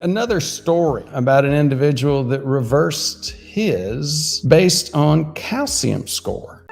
Another story about an individual that reversed his based on calcium score.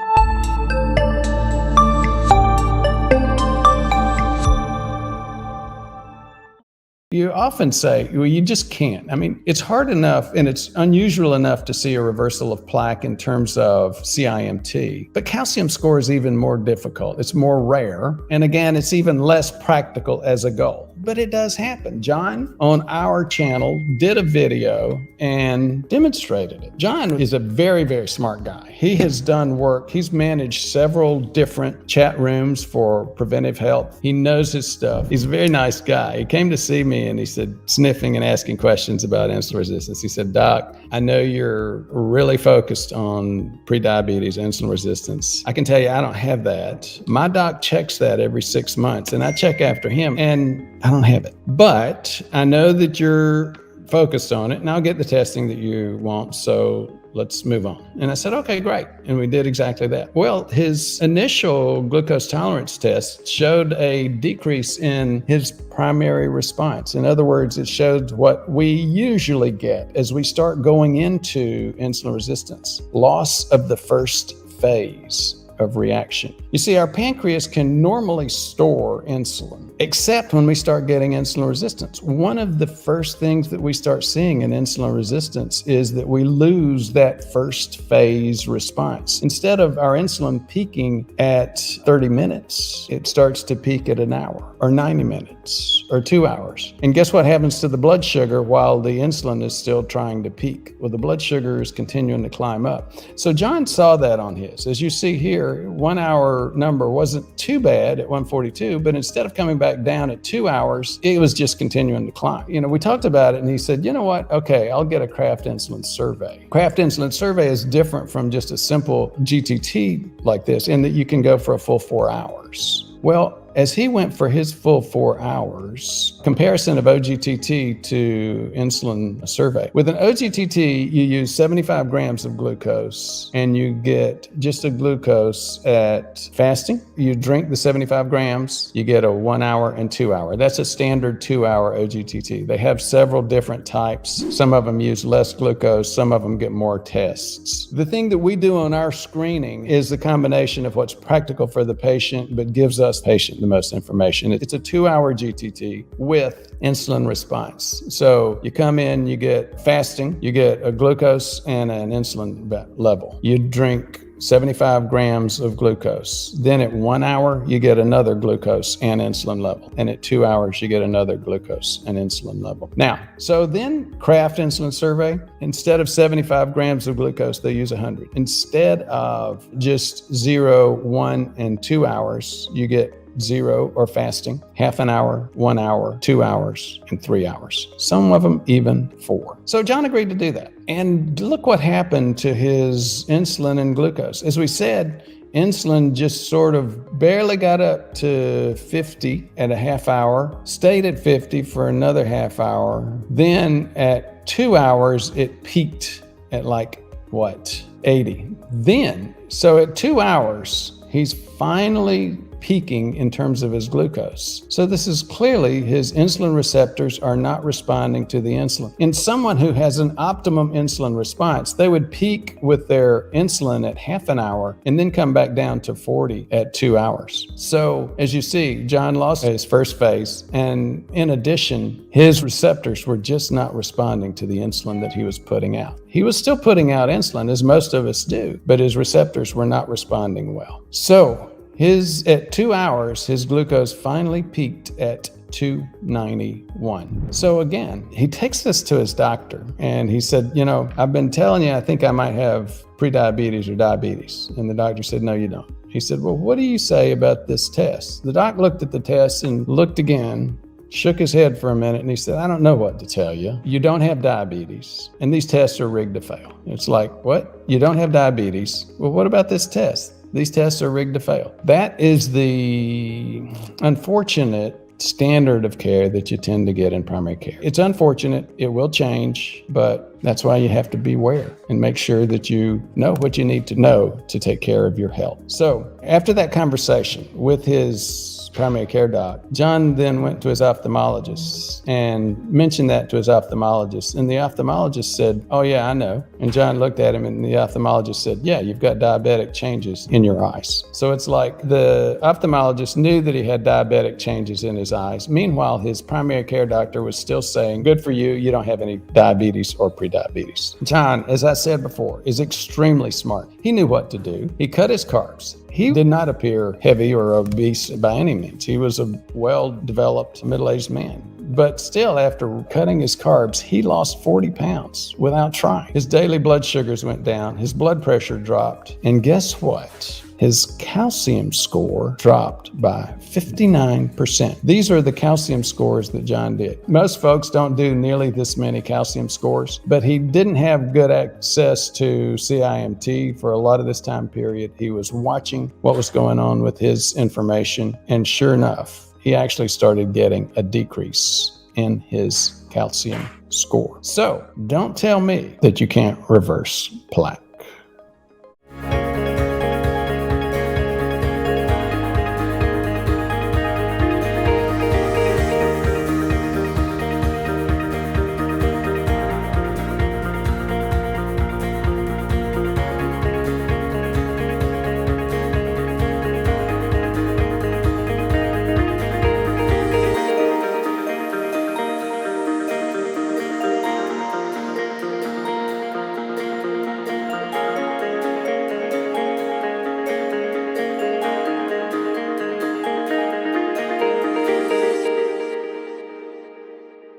You often say, well, you just can't. I mean, it's hard enough and it's unusual enough to see a reversal of plaque in terms of CIMT, but calcium score is even more difficult. It's more rare. And again, it's even less practical as a goal, but it does happen. John on our channel did a video and demonstrated it. John is a very, very smart guy. He has done work. He's managed several different chat rooms for preventive health. He knows his stuff. He's a very nice guy. He came to see me and he said, sniffing and asking questions about insulin resistance. He said, Doc, I know you're really focused on prediabetes, insulin resistance. I can tell you I don't have that. My doc checks that every 6 months and I check after him and I don't have it. But I know that you're focused on it and I'll get the testing that you want. So let's move on. And I said, okay, great. And we did exactly that. Well, his initial glucose tolerance test showed a decrease in his primary response. In other words, it showed what we usually get as we start going into insulin resistance, loss of the first phase of reaction. You see, our pancreas can normally store insulin, except when we start getting insulin resistance. One of the first things that we start seeing in insulin resistance is that we lose that first phase response. Instead of our insulin peaking at 30 minutes, it starts to peak at an hour or 90 minutes or 2 hours. And guess what happens to the blood sugar while the insulin is still trying to peak? Well, the blood sugar is continuing to climb up. So John saw that on his. As you see here, 1 hour number wasn't too bad at 142, but instead of coming back down at 2 hours, it was just continuing to climb. You know, we talked about it and he said, you know what? Okay, I'll get a Kraft insulin survey. Kraft insulin survey is different from just a simple GTT like this in that you can go for a full 4 hours. Well, as he went for his full 4 hours, comparison of OGTT to insulin survey. With an OGTT, you use 75 grams of glucose and you get just a glucose at fasting. You drink the 75 grams, you get a 1 hour and 2 hour. That's a standard 2 hour OGTT. They have several different types. Some of them use less glucose, some of them get more tests. The thing that we do on our screening is the combination of what's practical for the patient, but gives us patient the most information. It's a 2 hour GTT with insulin response. So you come in, you get fasting, you get a glucose and an insulin level. You drink 75 grams of glucose. Then at 1 hour, you get another glucose and insulin level. And at 2 hours, you get another glucose and insulin level. Now, so then Kraft insulin survey, instead of 75 grams of glucose, they use 100. Instead of just 0, 1, and 2 hours, you get 0 or fasting, half an hour, 1 hour, 2 hours, and 3 hours. Some of them even 4. So John agreed to do that. And look what happened to his insulin and glucose. As we said, insulin just sort of barely got up to 50 at a half hour, stayed at 50 for another half hour. Then at 2 hours, it peaked at 80. Then, so at 2 hours, he's finally peaking in terms of his glucose. So this is clearly his insulin receptors are not responding to the insulin. In someone who has an optimum insulin response, they would peak with their insulin at half an hour and then come back down to 40 at 2 hours. So as you see, John lost his first phase. And in addition, his receptors were just not responding to the insulin that he was putting out. He was still putting out insulin, as most of us do, but his receptors were not responding well. So at 2 hours, his glucose finally peaked at 291. So again, he takes this to his doctor and he said, you know, I've been telling you, I think I might have prediabetes or diabetes. And the doctor said, no, you don't. He said, well, what do you say about this test? The doc looked at the test and looked again, shook his head for a minute, and he said, I don't know what to tell you. You don't have diabetes, and these tests are rigged to fail. It's like, what? You don't have diabetes? Well, what about this test? These tests are rigged to fail. That is the unfortunate standard of care that you tend to get in primary care. It's unfortunate, it will change, but that's why you have to beware and make sure that you know what you need to know to take care of your health. So after that conversation with his primary care doc. John then went to his ophthalmologist and mentioned that to his ophthalmologist. And the ophthalmologist said, "Oh yeah, I know." And John looked at him and the ophthalmologist said, "Yeah, you've got diabetic changes in your eyes." So it's like the ophthalmologist knew that he had diabetic changes in his eyes. Meanwhile, his primary care doctor was still saying, "Good for you, you don't have any diabetes or prediabetes." John, as I said before, is extremely smart. He knew what to do. He cut his carbs. He did not appear heavy or obese by any means. He was a well-developed middle-aged man. But still, after cutting his carbs, he lost 40 pounds without trying. His daily blood sugars went down, his blood pressure dropped, and guess what? His calcium score dropped by 59%. These are the calcium scores that John did. Most folks don't do nearly this many calcium scores, but he didn't have good access to CIMT for a lot of this time period. He was watching what was going on with his information, and sure enough, he actually started getting a decrease in his calcium score. So don't tell me that you can't reverse plaque.